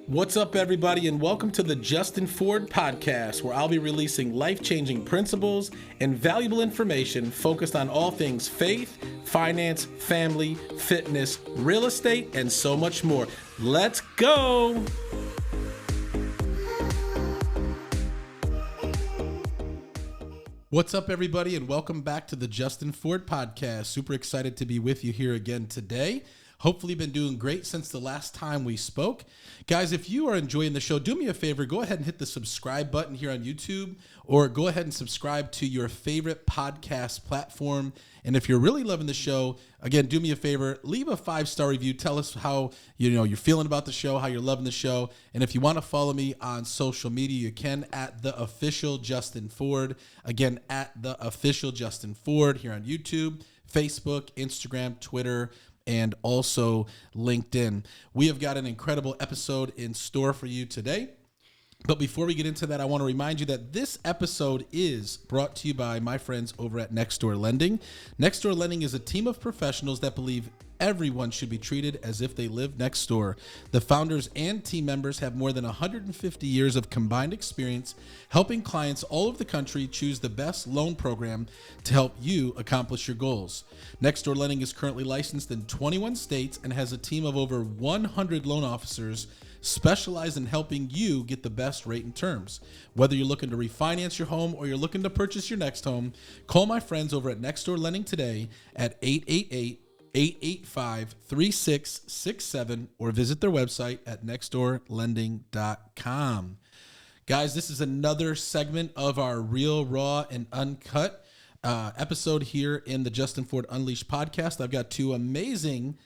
What's up, everybody, and welcome to the Justin Ford podcast, where I'll be releasing life-changing principles and valuable information focused on all things faith, finance, family, fitness, real estate, and so much more. Let's go! What's up, everybody, and welcome back to the Justin Ford podcast. Super excited to be with you here again today. Hopefully been doing great since the last time we spoke. Guys, if you are enjoying the show, do me a favor, go ahead and hit the subscribe button here on YouTube, or go ahead and subscribe to your favorite podcast platform. And if you're really loving the show, again, do me a favor, leave a 5-star review. Tell us how you're feeling about the show, how you're loving the show. And if you want to follow me on social media, you can at the official Justin Ford. Again, at the official Justin Ford here on YouTube, Facebook, Instagram, Twitter, and also LinkedIn. We have got an incredible episode in store for you today. But before we get into that, I want to remind you that this episode is brought to you by my friends over at Next Door Lending. Next Door Lending is a team of professionals that believe everyone should be treated as if they live next door. The founders and team members have more than 150 years of combined experience helping clients all over the country choose the best loan program to help you accomplish your goals. Next Door Lending is currently licensed in 21 states and has a team of over 100 loan officers specialized in helping you get the best rate and terms. Whether you're looking to refinance your home or you're looking to purchase your next home, call my friends over at Next Door Lending today at 888-885-3667 or visit their website at nextdoorlending.com. Guys, this is another segment of our Real, Raw, and Uncut episode here in the Justin Ford Unleashed podcast. I've got two amazing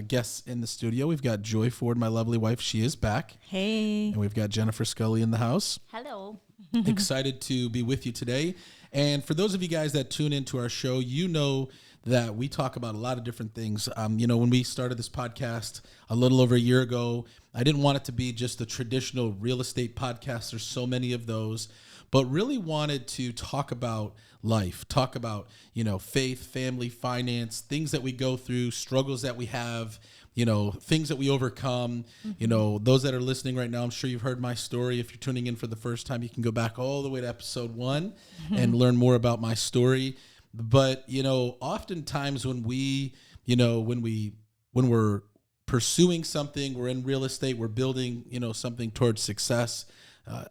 guests in the studio. We've got Joy Ford, my lovely wife. She is back. Hey. And we've got Jennifer Skulley in the house. Hello. Excited to be with you today. And for those of you guys that tune into our show, you know that we talk about a lot of different things. When we started this podcast a little over a year ago, I didn't want it to be just a traditional real estate podcast. There's so many of those, but really wanted to talk about life, talk about, faith, family, finance, things that we go through, struggles that we have, things that we overcome. Those that are listening right now, I'm sure you've heard my story. If you're tuning in for the first time, you can go back all the way to episode 1 and learn more about my story. But, oftentimes when we're pursuing something, we're in real estate, we're building, something towards success.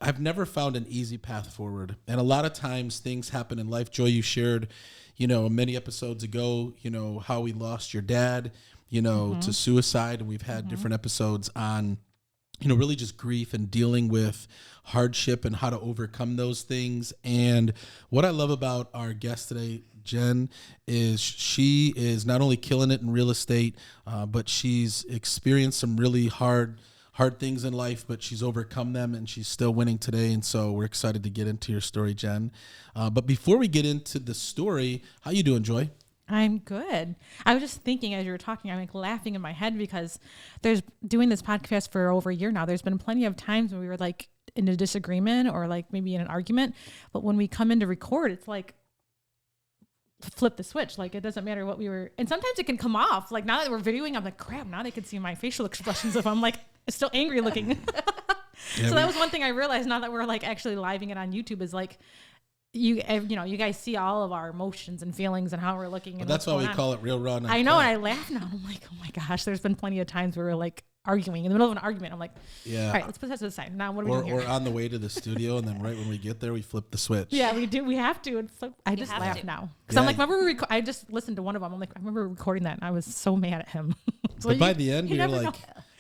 I've never found an easy path forward. And a lot of times things happen in life. Joy, you shared, many episodes ago, how we lost your dad, to suicide. And we've had different episodes on, really just grief and dealing with hardship and how to overcome those things. And what I love about our guest today, Jen, is she is not only killing it in real estate, but she's experienced some really hard things in life, but she's overcome them and she's still winning today. And so we're excited to get into your story, Jen. But before we get into the story, how you doing, Joy? I'm good. I was just thinking as you were talking, I'm laughing in my head because there's doing this podcast for over a year now. There's been plenty of times when we were like in a disagreement or like maybe in an argument, but when we come in to record, it's like flip the switch. Like it doesn't matter what we were, and sometimes it can come off. Like now that we're videoing, I'm like, crap, now they can see my facial expressions if I'm like still angry looking. So that was one thing I realized now that we're like actually living it on YouTube is like, you guys see all of our emotions and feelings and how we're looking. And that's why we call it Real, Raw, and Uncut. I know. And I laugh now. I'm like, oh my gosh, there's been plenty of times where we're like arguing in the middle of an argument. I'm like, yeah. All right, let's put that to the side. Now what are we doing here? Or on the way to the studio, and then right when we get there, we flip the switch. Yeah, we do. We have to. And so I just laugh now. Because I'm like, remember I just listened to one of them. I'm like, I remember recording that and I was so mad at him. So but by the end, you're like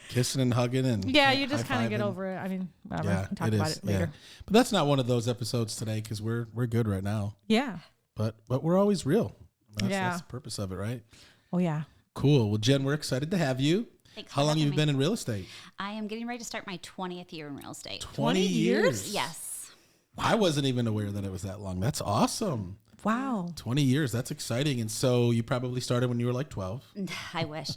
kissing and hugging and you just kind of get over it. I mean, whatever. Yeah, we can talk about it later. Yeah. But that's not one of those episodes today because we're good right now. Yeah. But we're always real. That's the purpose of it, right? Oh yeah. Cool. Well, Jen, we're excited to have you. Thanks. How long have you been in real estate? I am getting ready to start my 20th year in real estate. 20 years? Yes. I wasn't even aware that it was that long. That's awesome. Wow. 20 years. That's exciting. And so you probably started when you were like 12. I wish.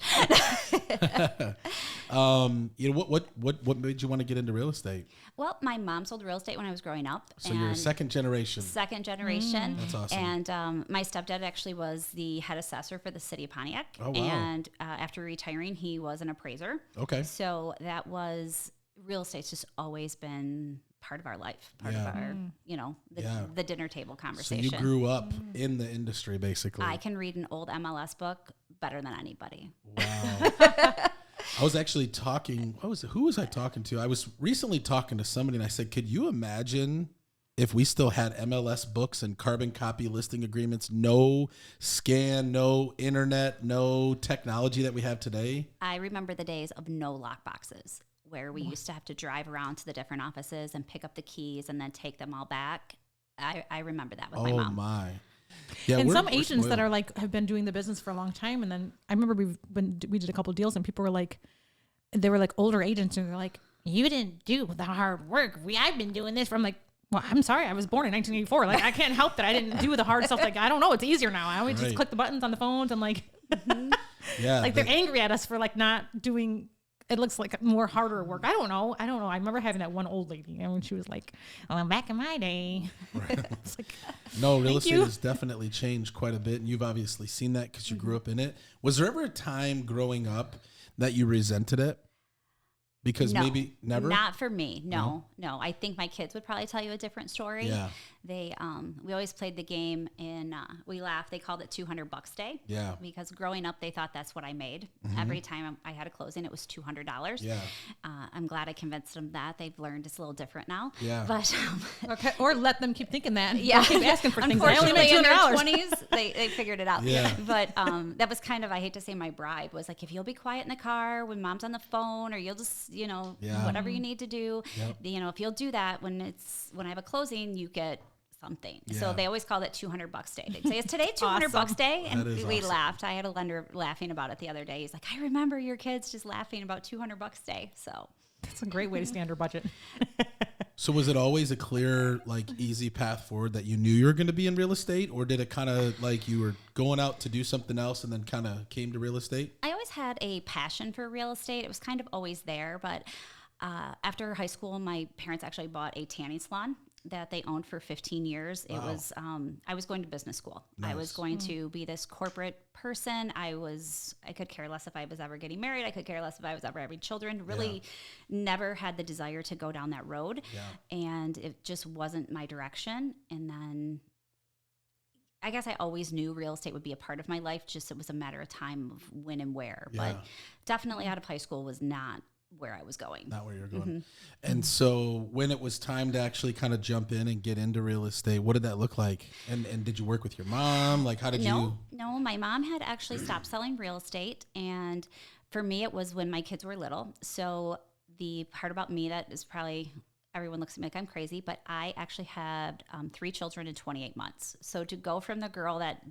What made you want to get into real estate? Well, my mom sold real estate when I was growing up. So you're a second generation. Second generation. That's awesome. And my stepdad actually was the head assessor for the city of Pontiac. Oh, wow. And after retiring, he was an appraiser. Okay. So that was real estate's just always been part of our life, part Yeah. of our, the dinner table So conversation. you grew up in the industry, basically. I can read an old MLS book better than anybody. Wow. I was actually talking, who was I talking to? I was recently talking to somebody and I said, could you imagine if we still had MLS books and carbon copy listing agreements, no scan, no internet, no technology that we have today? I remember the days of no lock boxes where we used to have to drive around to the different offices and pick up the keys and then take them all back. I remember that with my mom. Oh my. Yeah, and some we're agents that spoiled. are like have been doing the business for a long time, and then I remember we did a couple deals, and people were like, they were like older agents, and they're like, "You didn't do the hard work. I've been doing this." I'm like, "Well, I'm sorry, I was born in 1984. Like, I can't help that I didn't do the hard stuff. Like, I don't know, it's easier now. I always Right. just click the buttons on the phones, and like, Yeah, like they're angry at us for like not doing." It looks like more harder work. I don't know. I remember having that one old lady, and when she was like, "Well, back in my day," it's like, no, real estate you. has definitely changed quite a bit, and you've obviously seen that because you grew up in it. Was there ever a time growing up that you resented it? Because No, maybe never? Not for me. No. I think my kids would probably tell you a different story. Yeah. They, we always played the game and we laughed. They called it $200 day. Yeah. Because growing up, they thought that's what I made. Every time I had a closing, it was $200. Yeah. I'm glad I convinced them that. They've learned it's a little different now. Yeah. But okay, or let them keep thinking that. yeah, Keep asking for things. I only unfortunately, made in their $200. 20s, they figured it out. Yeah. But that was kind of, I hate to say, my bribe was like, if you'll be quiet in the car when mom's on the phone, or you'll just, Yeah. whatever you need to do, Yep. if you'll do that when I have a closing, you get something. Yeah. So they always call it $200 day. They'd say, "Is today $200 day?" And That is we awesome. laughed. I had a lender laughing about it the other day. He's like, "I remember your kids just laughing about $200 day." So That's a great way to stay under budget. So was it always a clear, like, easy path forward that you knew you were going to be in real estate, or did it kind of like you were going out to do something else and then kind of came to real estate? I always had a passion for real estate. It was kind of always there, but after high school, my parents actually bought a tanning salon that they owned for 15 years. It was, I was going to business school. I was Nice. going to be this corporate person. I could care less if I was ever getting married. I could care less if I was ever having children. Really never had the desire to go down that road. Yeah. And it just wasn't my direction. And then I guess I always knew real estate would be a part of my life. Just it was a matter of time of when and where. Yeah. But definitely out of high school was not where I was going. Not where you're going. And so when it was time to actually kind of jump in and get into real estate, what did that look like? And did you work with your mom? Like, how did you? No, my mom had actually stopped selling real estate. And for me, it was when my kids were little. So the part about me that is probably, everyone looks at me like I'm crazy, but I actually had 3 children in 28 months. So to go from the girl that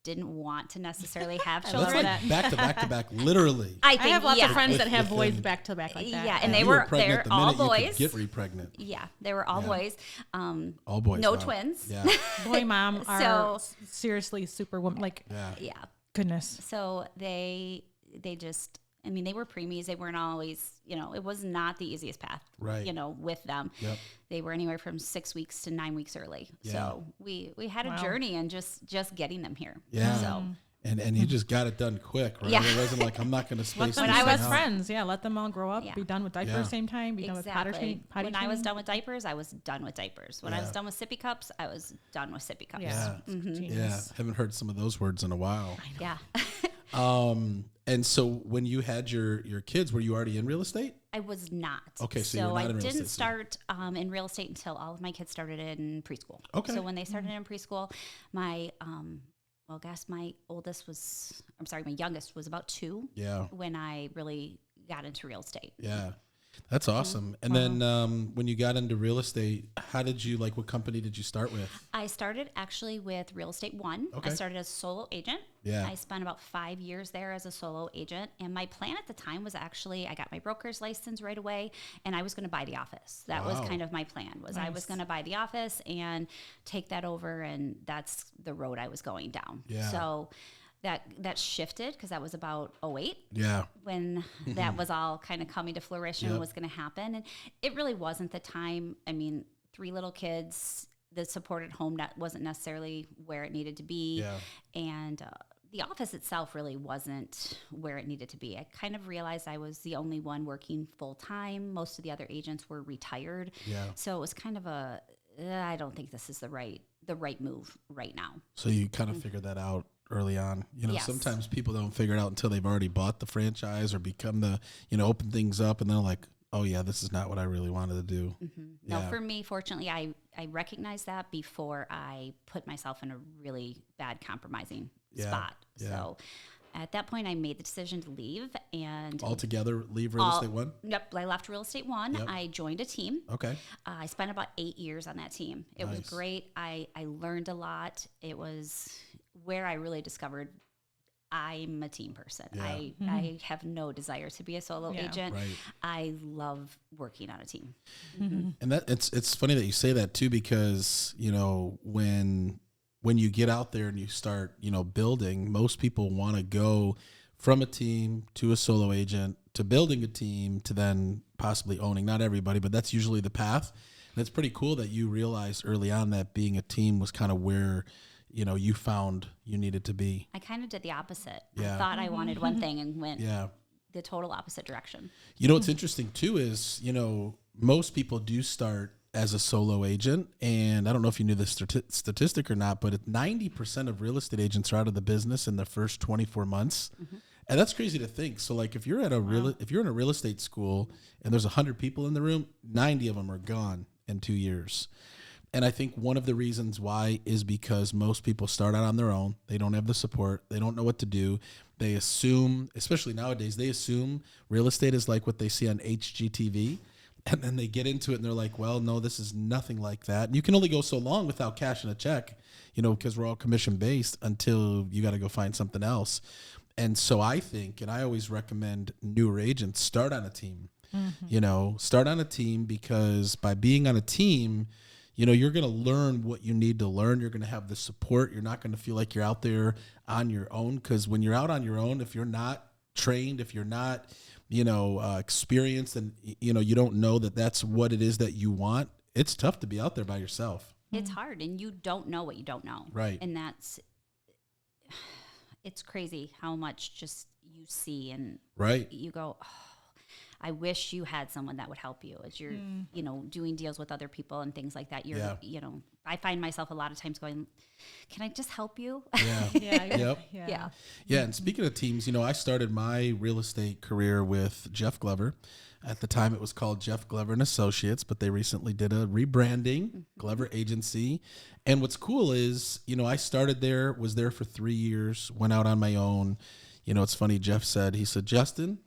didn't want to necessarily have That's children. like back to back to back, literally. I I think, have lots yeah. of friends that With- have boys within- back to back like that. Yeah, and You were pregnant they're the all minute you could boys. get re-pregnant. Yeah, they were all Yeah. boys. All boys. No wow. twins. Yeah. Boy, mom are So- seriously super woman. Like, Yeah. Yeah. goodness. So they just, I mean, they were preemies. They weren't always, it was not the easiest path, Right. with them. Yep. They were anywhere from 6 weeks to 9 weeks early. Yeah. So we had a Wow. journey and just getting them here. Yeah. So And you just got it done quick, right? Yeah. It wasn't like, I'm not going to Let space them When this be I thing best out. friends. Yeah, let them all grow up, Yeah. be done with diapers Yeah. same time, be done with exactly. potty When I was training. done with diapers, I was done with diapers. When I was Yeah. done with sippy cups, I was done with sippy cups. Yeah. Yeah. Yeah. Genius. Haven't heard some of those words in a while. Yeah. And so when you had your kids, were you already in real estate? I was not. Okay, so you're not I in real didn't estate, so- start in real estate until all of my kids started in preschool. Okay. So when they started in preschool, my my youngest was about 2 Yeah. when I really got into real estate. Yeah. That's awesome. And then when you got into real estate, how did you, like, what company did you start with? I started actually with Real Estate One. Okay. I started as a solo agent. Yeah. I spent about 5 years there as a solo agent. And my plan at the time was actually I got my broker's license right away and I was going to buy the office. That was Wow. kind of my plan was I was Nice. going to buy the office and take that over. And that's the road I was going down. Yeah. So that shifted because that was about 08 Yeah. when that was all kind of coming to fruition Yep. was going to happen. And it really wasn't the time. I mean, 3 little kids, the supported home that wasn't necessarily where it needed to be. Yeah. And the office itself really wasn't where it needed to be. I kind of realized I was the only one working full time. Most of the other agents were retired. Yeah. So it was kind of I don't think this is the right move right now. So you kind of figured that out early on. Yes. Sometimes people don't figure it out until they've already bought the franchise or become open things up, and they're like, oh yeah, this is not what I really wanted to do. No, for me, fortunately, I recognized that before I put myself in a really bad compromising spot. Yeah. So at that point, I made the decision to leave and Altogether, leave Real Estate One? Yep, I left Real Estate One. Yep. I joined a team. Okay. I spent about 8 years on that team. It was Nice. great. I learned a lot. It was where I really discovered I'm a team person. Yeah. I have no desire to be a solo agent. Right. I love working on a team. And that it's funny that you say that too, because when you get out there and you start building, most people want to go from a team to a solo agent to building a team to then possibly owning. Not everybody, but that's usually the path. And it's pretty cool that you realized early on that being a team was kind of where you found you needed to be. I kind of did the opposite. Yeah. I thought I wanted one thing and went Yeah. the total opposite direction. What's interesting too is, most people do start as a solo agent. And I don't know if you knew this statistic or not, but 90% of real estate agents are out of the business in the first 24 months. And that's crazy to think. So like if you're at if you're in a real estate school and there's 100 people in the room, 90 of them are gone in 2 years. And I think one of the reasons why is because most people start out on their own. They don't have the support. They don't know what to do. They assume, especially nowadays, they assume real estate is like what they see on HGTV. And then they get into it and they're like, well, no, this is nothing like that. And you can only go so long without cashing a check, because we're all commission based until you got to go find something else. And so I think, and I always recommend newer agents start on a team, start on a team, because by being on a team, you're going to learn what you need to learn. You're going to have the support. You're not going to feel like you're out there on your own, because when you're out on your own, if you're not trained, if you're not, experienced, and, you don't know that that's what it is that you want, it's tough to be out there by yourself. It's hard, and you don't know what you don't know. Right. And it's crazy how much just you see and Right. you go, oh, I wish you had someone that would help you as you're, doing deals with other people and things like that. I find myself a lot of times going, can I just help you? Yeah. Yep. Yeah. Yeah. And speaking of teams, I started my real estate career with Jeff Glover. At the time, it was called Jeff Glover and Associates, but they recently did a rebranding, Glover Agency. And what's cool is, I started there, was there for 3 years, went out on my own. It's funny, Jeff said, Justin,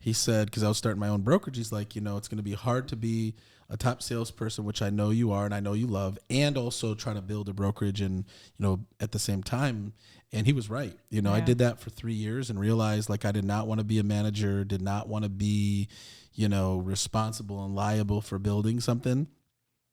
because I was starting my own brokerage, he's like, it's going to be hard to be a top salesperson, which I know you are and I know you love, and also try to build a brokerage and, at the same time. And he was right. I did that for 3 years and realized like I did not want to be a manager, did not want to be, responsible and liable for building something.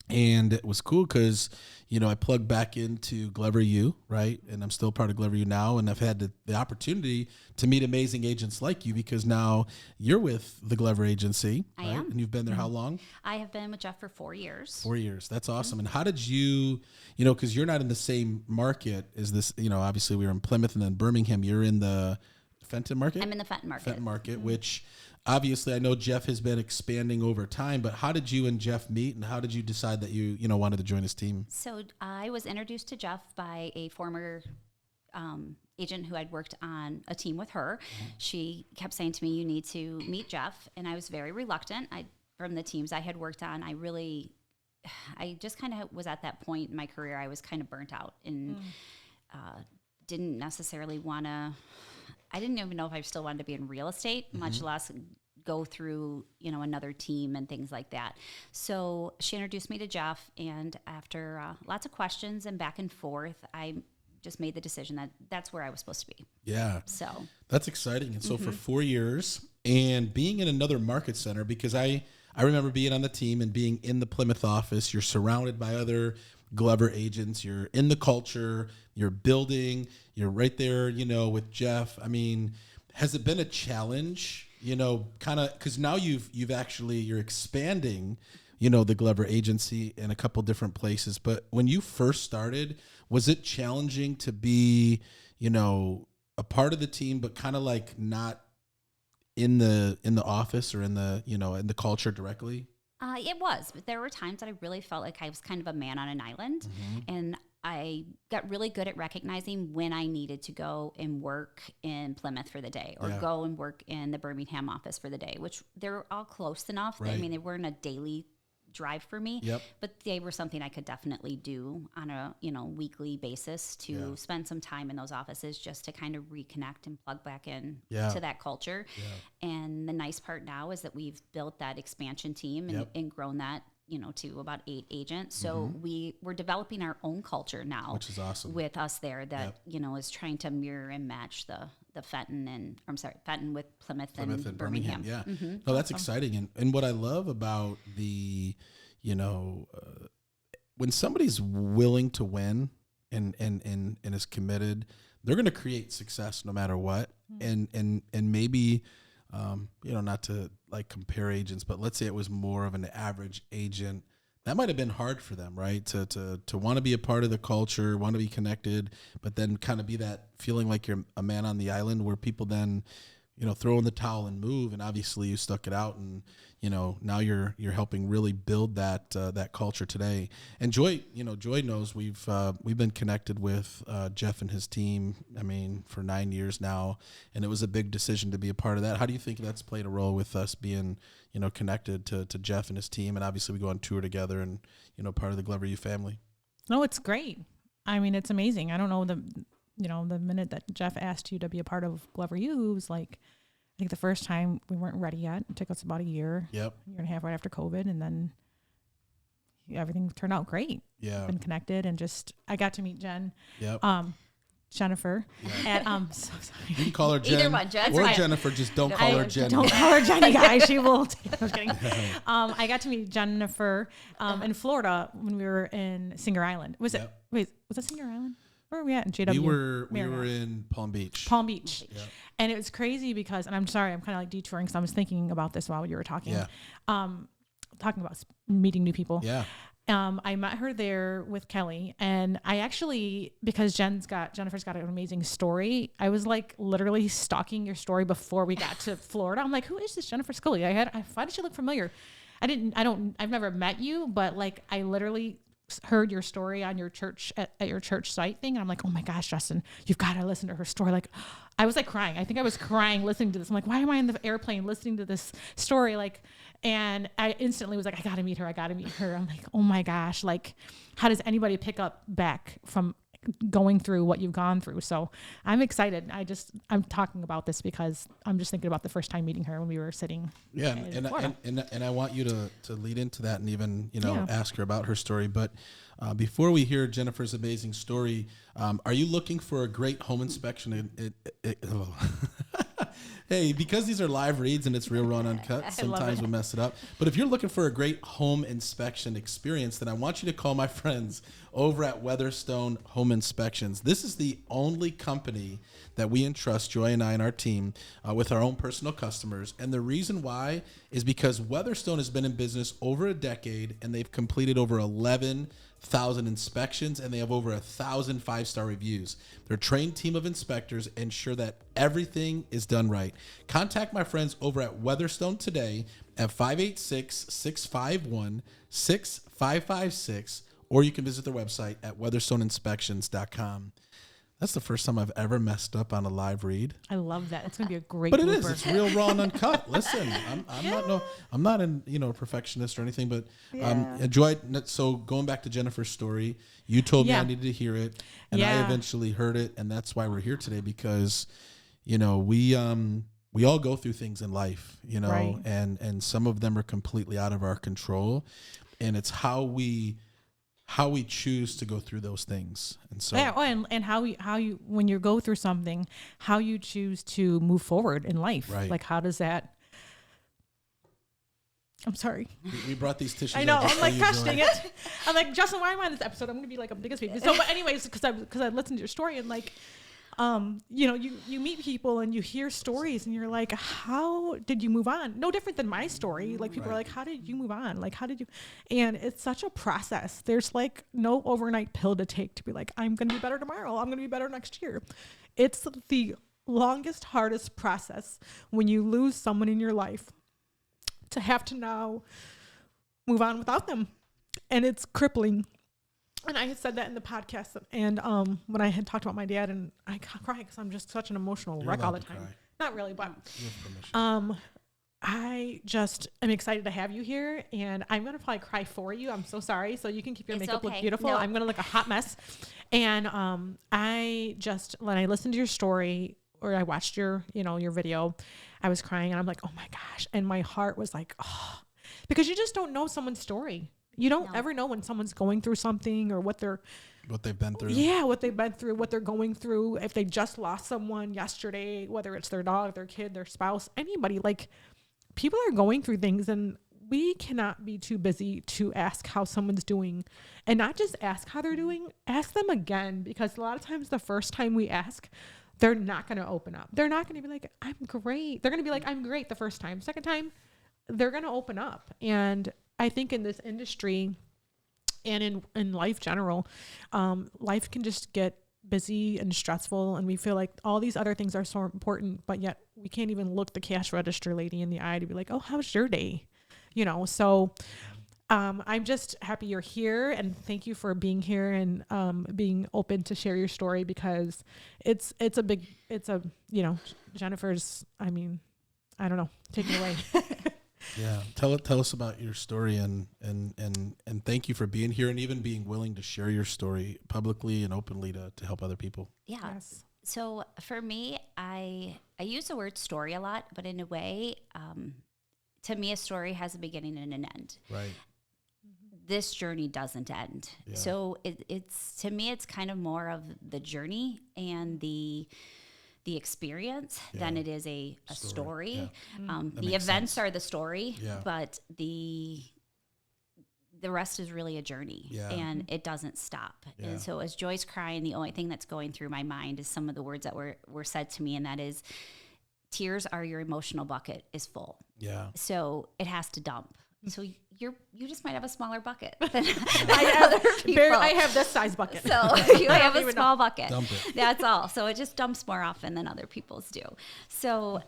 And it was cool because, I plugged back into Glover U, right? And I'm still part of Glover U now. And I've had the opportunity to meet amazing agents like you, because now you're with the Glover Agency. I right? am. And you've been there how long? I have been with Jeff for 4 years. 4 years. That's awesome. And how did you, because you're not in the same market as this, obviously we were in Plymouth and then Birmingham. You're in the Fenton market? I'm in the Fenton market. Fenton market, which obviously I know Jeff has been expanding over time, but how did you and Jeff meet, and how did you decide that you wanted to join his team? So I was introduced to Jeff by a former agent who I'd worked on a team with her. She kept saying to me, you need to meet Jeff. And I was very reluctant. From the teams I had worked on, I just kind of was at that point in my career, I was kind of burnt out and didn't necessarily want to, I didn't even know if I still wanted to be in real estate, much less go through, another team and things like that. So she introduced me to Jeff, and after lots of questions and back and forth, I just made the decision that that's where I was supposed to be. Yeah. So that's exciting. And so for 4 years and being in another market center, because I remember being on the team and being in the Plymouth office, you're surrounded by other Glover agents, you're in the culture, you're building, you're right there, with Jeff. I mean, has it been a challenge, kind of, because now you're expanding, the Glover agency in a couple different places. But when you first started, was it challenging to be, a part of the team, but kind of like not in the office or in the, you know, in the culture directly? It was, but there were times that I really felt like I was kind of a man on an island, and I got really good at recognizing when I needed to go and work in Plymouth for the day, or go and work in the Birmingham office for the day, which they're all close enough. Right. I mean, they weren't a daily drive for me, but they were something I could definitely do on a, you know, weekly basis to spend some time in those offices just to kind of reconnect and plug back in to that culture. And the nice part now is that we've built that expansion team and grown that, you know, to about 8 agents. So we're developing our own culture now, which is awesome, with us there that, you know, is trying to mirror and match the Fenton with Plymouth and Birmingham. Yeah. No, that's exciting. And what I love about the, you know, when somebody's willing to win and is committed, they're going to create success no matter what. And maybe, you know, not to like compare agents, but let's say it was more of an average agent. That might have been hard for them, right? To want to be a part of the culture, want to be connected, but then kind of be that feeling like you're a man on the island, where people then, you know, throw in the towel and move. And obviously you stuck it out, and, you know, now you're helping really build that culture today. And Joy knows we've been connected with Jeff and his team, I mean, for 9 years now, and it was a big decision to be a part of that. How do you think that's played a role with us being, you know, connected to Jeff and his team? And obviously we go on tour together and, you know, part of the Glover U family. No, it's great. I mean, it's amazing. I don't know, the minute that Jeff asked you to be a part of Glover U, it was like, I think the first time we weren't ready yet. It took us about a year, year and a half right after COVID. And then everything turned out great. Yeah. Been connected, and just, I got to meet Jen. Yep. Jennifer. And so sorry. You can call her Jen. Either one, Jen. Or Jennifer, just don't call her Jen. Don't call her Jenny, guys. She will. I was kidding. I got to meet Jennifer in Florida when we were in Singer Island. Was it Singer Island? Where were we at in JW? We were in Palm Beach. Yeah. And it was crazy because, and I'm sorry, I'm kind of like detouring because I was thinking about this while you were talking. Yeah. Talking about meeting new people. Yeah. I met her there with Kelly, and I actually, because Jennifer's got an amazing story, I was like literally stalking your story before we got to Florida. I'm like, who is this Jennifer Skulley? Why did she look familiar? I've never met you, but like I literally heard your story on your church at your church site thing. And I'm like, oh my gosh, Justin, you've got to listen to her story. Like I was like crying. I think I was crying listening to this. I'm like, why am I in the airplane listening to this story? Like, and I instantly was like, I got to meet her. I'm like, oh my gosh. Like, how does anybody pick up back from going through what you've gone through? So I'm excited. I'm talking about this because I'm just thinking about the first time meeting her when we were sitting. Yeah. And I want you to lead into that and even, you know, ask her about her story. But before we hear Jennifer's amazing story, are you looking for a great home inspection? Hey, because these are live reads and it's real raw and uncut, sometimes we mess it up. But if you're looking for a great home inspection experience, then I want you to call my friends over at Weatherstone Home Inspections. This is the only company that we entrust, Joy and I and our team, with our own personal customers. And the reason why is because Weatherstone has been in business over a decade, and they've completed over 11,000 inspections, and they have over 1,000 5-star reviews. Their trained team of inspectors ensure that everything is done right. Contact my friends over at Weatherstone today at 586-651-6556, or you can visit their website at weatherstoneinspections.com. That's the first time I've ever messed up on a live read. I love that. It's going to be a great But it blooper. is. It's real raw and uncut. Listen, I'm not a perfectionist or anything, but enjoyed. So going back to Jennifer's story, you told me I needed to hear it, and I eventually heard it, and that's why we're here today, because, you know, we all go through things in life, you know, right. and some of them are completely out of our control, and it's how we choose to go through those things. And so and how you when you go through something, how you choose to move forward in life. Right. Like, how does that, I'm sorry. We brought these tissues. I know. I'm like, gosh dang it. I'm like, Justin, why am I on this episode? I'm going to be like a biggest baby. So, but anyways, because I listened to your story, and like, you know, you meet people and you hear stories and you're like, how did you move on? No different than my story. Like, people are like, how did you move on? Like, how did you? And it's such a process. There's like no overnight pill to take to be like, I'm going to be better tomorrow. I'm going to be better next year. It's the longest, hardest process when you lose someone in your life to have to now move on without them. And it's crippling. And I had said that in the podcast. And when I had talked about my dad, and I cry because I'm just such an emotional wreck all the time. Cry. Not really, but You have permission. I just am excited to have you here, and I'm going to probably cry for you. I'm so sorry. So you can keep your It's makeup look okay. beautiful. No. I'm going to look a hot mess. And when I listened to your story, or I watched your video, I was crying, and I'm like, oh my gosh. And my heart was like, oh, because you just don't know someone's story. You don't ever know when someone's going through something, or what they've been through. Yeah, what they've been through, what they're going through. If they just lost someone yesterday, whether it's their dog, their kid, their spouse, anybody, like, people are going through things, and we cannot be too busy to ask how someone's doing. And not just ask how they're doing, ask them again, because a lot of times the first time we ask, they're not going to open up. They're not going to be like, I'm great. They're going to be like, I'm great the first time. Second time, they're going to open up. And I think in this industry and in life general, life can just get busy and stressful, and we feel like all these other things are so important, but yet we can't even look the cash register lady in the eye to be like, oh, how's your day? So I'm just happy you're here, and thank you for being here and being open to share your story, because Jennifer's, I don't know, take it away. Yeah, tell us about your story, and thank you for being here and even being willing to share your story publicly and openly to help other people. Yeah. Yes. So for me, I use the word story a lot, but in a way, to me, a story has a beginning and an end. Right. This journey doesn't end. Yeah. So it's to me, it's kind of more of the journey and the experience than it is a story. Yeah. The events are the story, Yeah. but the rest is really a journey, Yeah. and it doesn't stop. Yeah. And so as Joy's crying, the only thing that's going through my mind is some of the words that were said to me, and that is, tears are your emotional bucket is full. Yeah. So it has to dump. So you just might have a smaller bucket than I other people. I have this size bucket. So you have a small bucket. Dump it. That's all. So it just dumps more often than other people's do. So,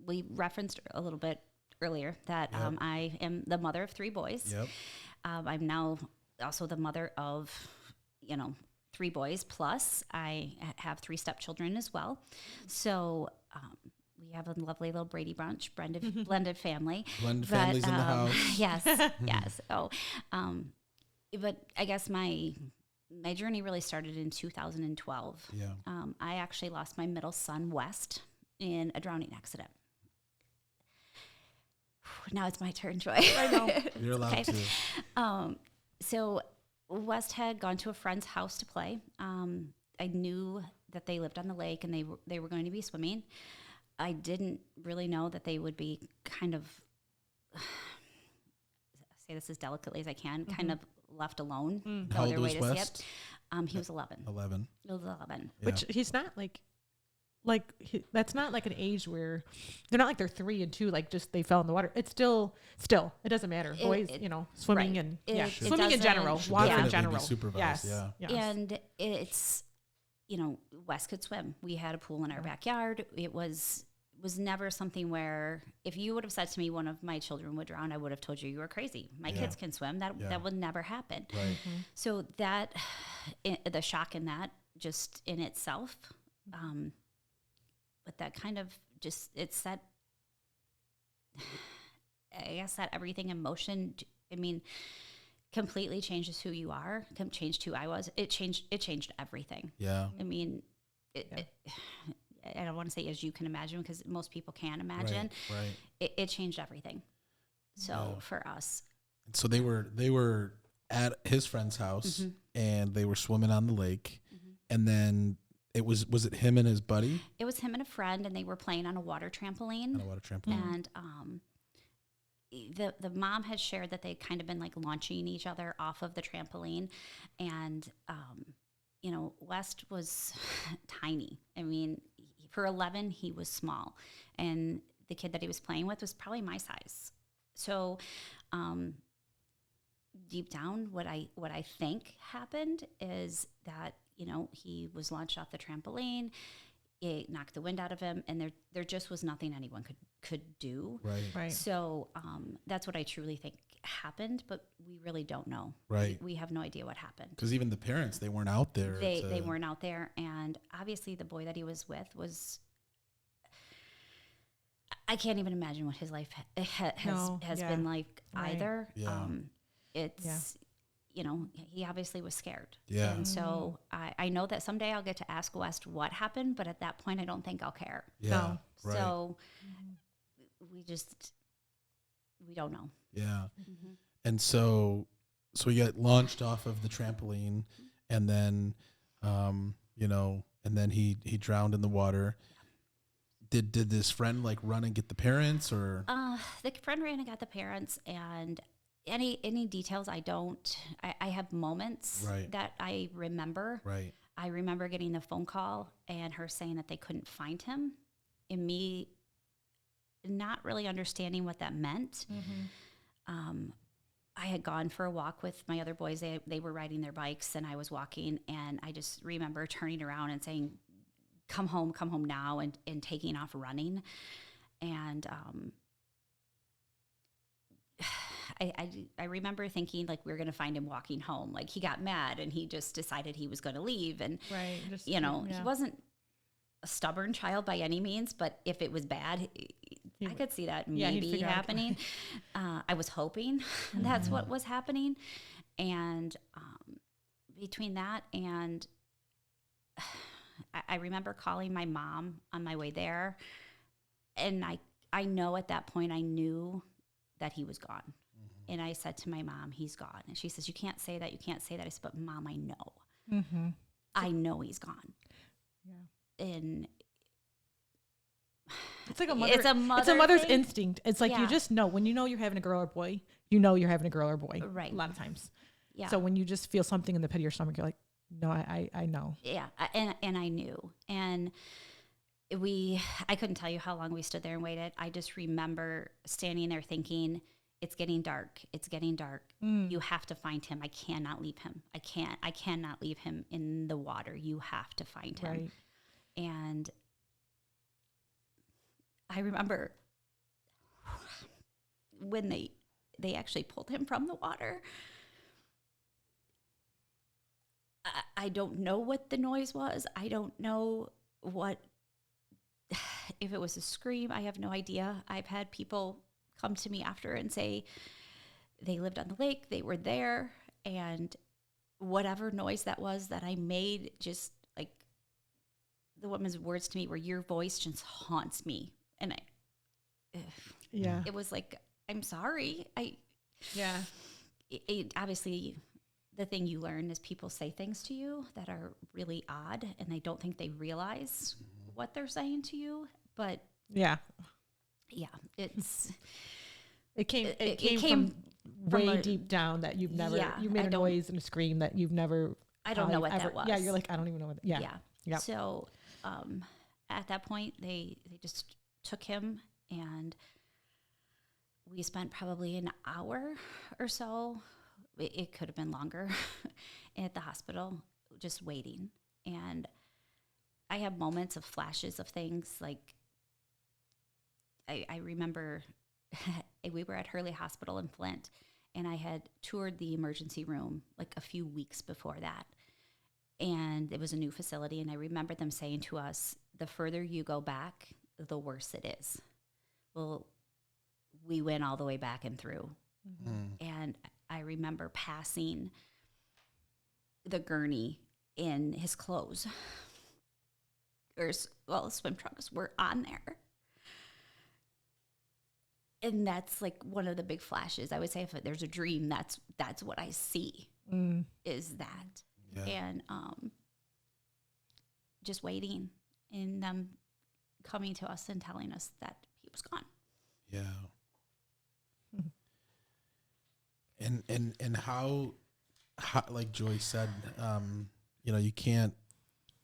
we referenced a little bit earlier that I am the mother of 3 boys. Yep. I'm now also the mother of, 3 boys, plus I have 3 stepchildren as well. So, we have a lovely little Brady Bunch, blended family. Blended families in the house. Yes, yes. So, but I guess my journey really started in 2012. Yeah. I actually lost my middle son, West, in a drowning accident. Now it's my turn, Joy. I know. You're allowed to. So West had gone to a friend's house to play. I knew that they lived on the lake, and they were going to be swimming. I didn't really know that they would be kind of, say this as delicately as I can, kind of left alone. How old was West? He was 11. 11. He was 11. Yeah. Which he's not that's not like an age where they're not like they're 3 and 2, like just they fell in the water. It's still it doesn't matter. Boys, swimming right. and It swimming in general, doesn't- water definitely in be general. supervised, Yes. yeah. Yes. And it's, Wes could swim. We had a pool in our backyard. It was never something where if you would have said to me one of my children would drown, I would have told you were crazy. My kids can swim. That would never happen. Right. So that, the shock in that just in itself, but that kind of just, it set, I guess that everything in motion, completely changes who you are, changed who I was. It changed everything. Yeah. I don't want to say as you can imagine, because most people can imagine. Right. It changed everything. So for us. So they were at his friend's house, and they were swimming on the lake, and then was it him and his buddy? It was him and a friend, and they were playing on a water trampoline. On a water trampoline. And the mom had shared that they'd kind of been like launching each other off of the trampoline, and West was tiny. For 11, he was small, and the kid that he was playing with was probably my size. So, deep down, what I think happened is that he was launched off the trampoline. It knocked the wind out of him, and there just was nothing anyone could do. Right. So that's what I truly think happened, but we really don't know. Right. We have no idea what happened. Because even the parents, they weren't out there. They weren't out there, and obviously the boy that he was with was. I can't even imagine what his life has been like either. Yeah. It's. He obviously was scared. Yeah. And so I know that someday I'll get to ask West what happened, but at that point, I don't think I'll care. Yeah. No. Right. So we don't know. Yeah. And so he got launched off of the trampoline, and then, and then he drowned in the water. Did this friend like run and get the parents, or? The friend ran and got the parents, and any details I don't. I have moments that I remember. Right. I remember getting the phone call and her saying that they couldn't find him, and me not really understanding what that meant. I had gone for a walk with my other boys. They were riding their bikes, and I was walking, and I just remember turning around and saying, come home now, and taking off running. And I remember thinking like we were going to find him walking home. Like he got mad and he just decided he was going to leave. And, he wasn't a stubborn child by any means, but if it was bad, I could see that maybe happening. I was hoping that's what was happening. And between that and I remember calling my mom on my way there. And I know at that point I knew that he was gone. And I said to my mom, he's gone. And she says, you can't say that. You can't say that. I said, but Mom, I know. I know he's gone. Yeah. And it's like it's a mother's instinct. It's like you just know when you know you're having a girl or boy, you know you're having a girl or boy. Right. A lot of times. Yeah. So when you just feel something in the pit of your stomach, you're like, no, I know. Yeah. And I knew. And I couldn't tell you how long we stood there and waited. I just remember standing there thinking, it's getting dark. It's getting dark. You have to find him. I cannot leave him. I cannot leave him in the water. You have to find him. Right. And I remember when they actually pulled him from the water. I don't know what the noise was. I don't know if it was a scream. I have no idea. I've had people come to me after and say they lived on the lake, they were there, and whatever noise that was that I made, just like the woman's words to me were, your voice just haunts me. And it was like, I'm sorry. Obviously the thing you learn is people say things to you that are really odd, and I don't think they realize what they're saying to you. But it's it came from way deep down that you've never you made a noise and a scream that you've never. I don't know what that was. Yeah, you're like, I don't even know what. Yeah. So at that point, they just took him, and we spent probably an hour or so. It could have been longer at the hospital, just waiting. And I have moments of flashes of things like I remember we were at Hurley Hospital in Flint, and I had toured the emergency room like a few weeks before that. And it was a new facility, and I remember them saying to us, the further you go back, the worse it is. Well, we went all the way back and through. And I remember passing the gurney in his clothes. Swim trunks were on there. And that's like one of the big flashes. I would say if there's a dream, that's what I see is that. Yeah. And just waiting and them coming to us and telling us that he was gone. Yeah. And how like Joy said, you can't.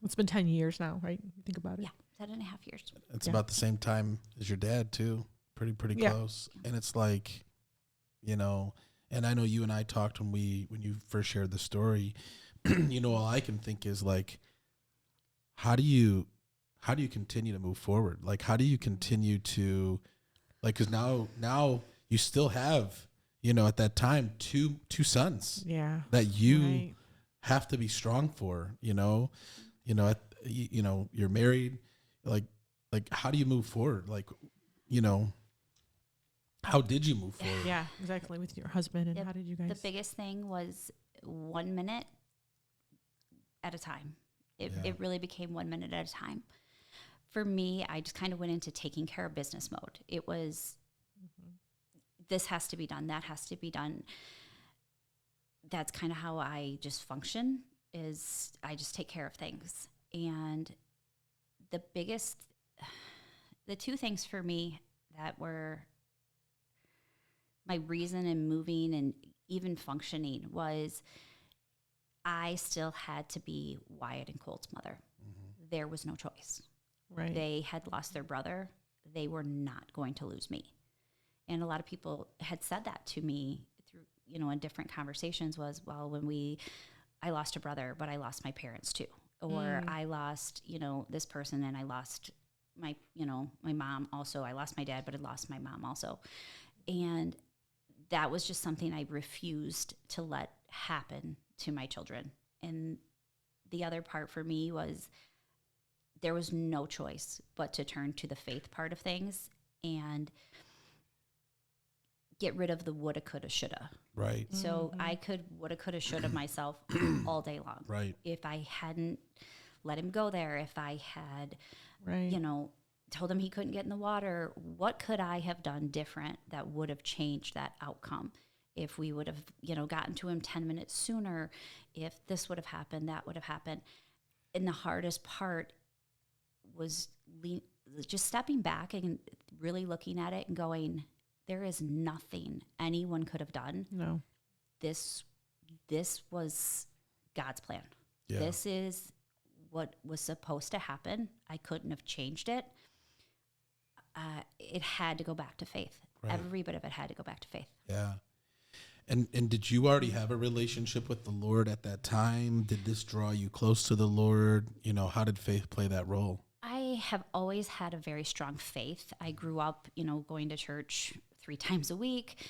It's been 10 years now, right? You think about it. Yeah, 10.5 years. It's about the same time as your dad too. Pretty close. And it's like, and I know you and I talked when you first shared the story, all I can think is like, how do you continue to move forward? Like, how do you continue to, like, because now you still have, at that time, two sons Yeah. that you Right. have to be strong for, you're married, like how do you move forward? Like, how did you move forward? Yeah, exactly. With your husband, and Yep. how did you guys? The biggest thing was 1 minute at a time. It really became 1 minute at a time. For me, I just kind of went into taking care of business mode. It was, this has to be done, that has to be done. That's kind of how I just function, is I just take care of things. And the two things for me that were my reason in moving and even functioning was I still had to be Wyatt and Colt's mother. There was no choice. Right. They had lost their brother. They were not going to lose me. And a lot of people had said that to me through, in different conversations was, well, I lost a brother, but I lost my parents too. Or I lost, this person, and I lost my mom also. I lost my dad, but I lost my mom also. And that was just something I refused to let happen to my children. And the other part for me was there was no choice but to turn to the faith part of things and get rid of the woulda, coulda, shoulda. Right. So I could woulda, coulda, shoulda myself all day long. Right. If I hadn't let him go there, if I had, Right. told him he couldn't get in the water, what could I have done different that would have changed that outcome? If we would have, gotten to him 10 minutes sooner, if this would have happened, that would have happened. And the hardest part was just stepping back and really looking at it and going, there is nothing anyone could have done. No. This was God's plan. Yeah. This is what was supposed to happen. I couldn't have changed it. It had to go back to faith. Right. Every bit of it had to go back to faith. Yeah. And did you already have a relationship with the Lord at that time? Did this draw you close to the Lord? How did faith play that role? I have always had a very strong faith. I grew up, going to church 3 times a week,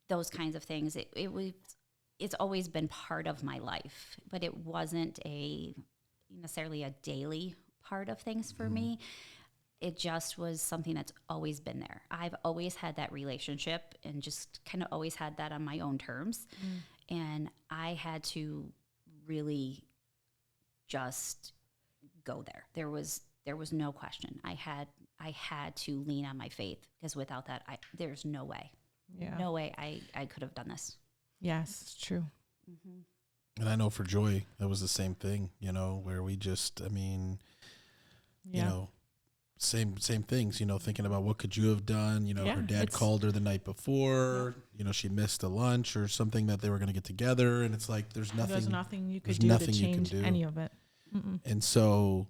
those kinds of things. It's always been part of my life, but it wasn't necessarily a daily part of things for me. It just was something that's always been there. I've always had that relationship and just kind of always had that on my own terms. And I had to really just go there. There was no question. I had to lean on my faith, because without that, there's no way. Yeah. No way I could have done this. Yes, it's true. And I know for Joy, that was the same thing, where we just, Yeah. same things, thinking about what could you have done? Yeah, her dad it's- called her the night before, she missed a lunch or something that they were going to get together. And it's like, there's nothing. There's nothing you could there's do to nothing you can change do. any of it. And so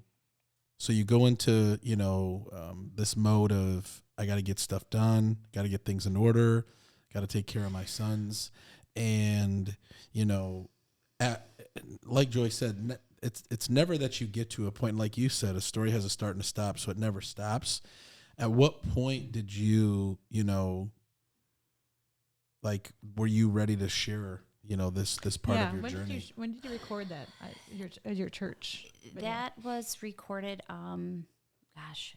you go into, this mode of, I got to get stuff done, got to get things in order, got to take care of my sons. And, like Joy said, it's never that you get to a point, like you said, a story has a start and a stop, so it never stops. At what point did you, were you ready to share, this part of your journey? When did you record that at your church? video? That was recorded, gosh,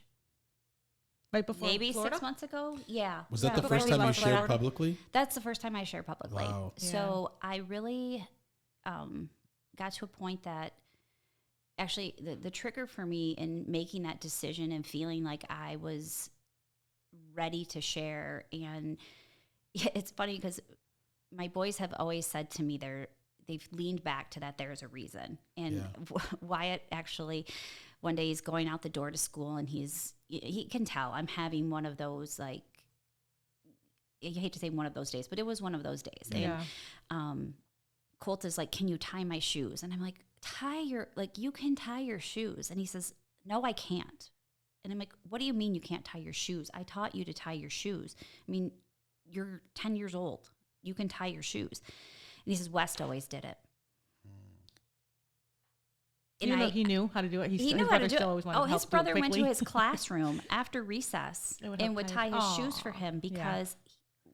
Right before maybe Florida? 6 months ago. Yeah. Was that Yeah, the first before time we you left shared Florida. publicly? That's the first time I shared publicly. Wow. So I really got to a point that actually the trigger for me in making that decision and feeling like I was ready to share. And it's funny because my boys have always said to me they've leaned back to that there's a reason. And Wyatt actually, one day he's going out the door to school and he can tell I'm having one of those, like, I hate to say one of those days, but it was one of those days. Yeah. And Colt is like, can you tie my shoes? And I'm like, you can tie your shoes. And he says, no, I can't. And I'm like, what do you mean you can't tie your shoes? I taught you to tie your shoes. I mean, you're 10 years old. You can tie your shoes. And he says, West always did it. Even though he knew how to do it, he knew how to do it. His brother went to his classroom after recess and would tie his shoes for him because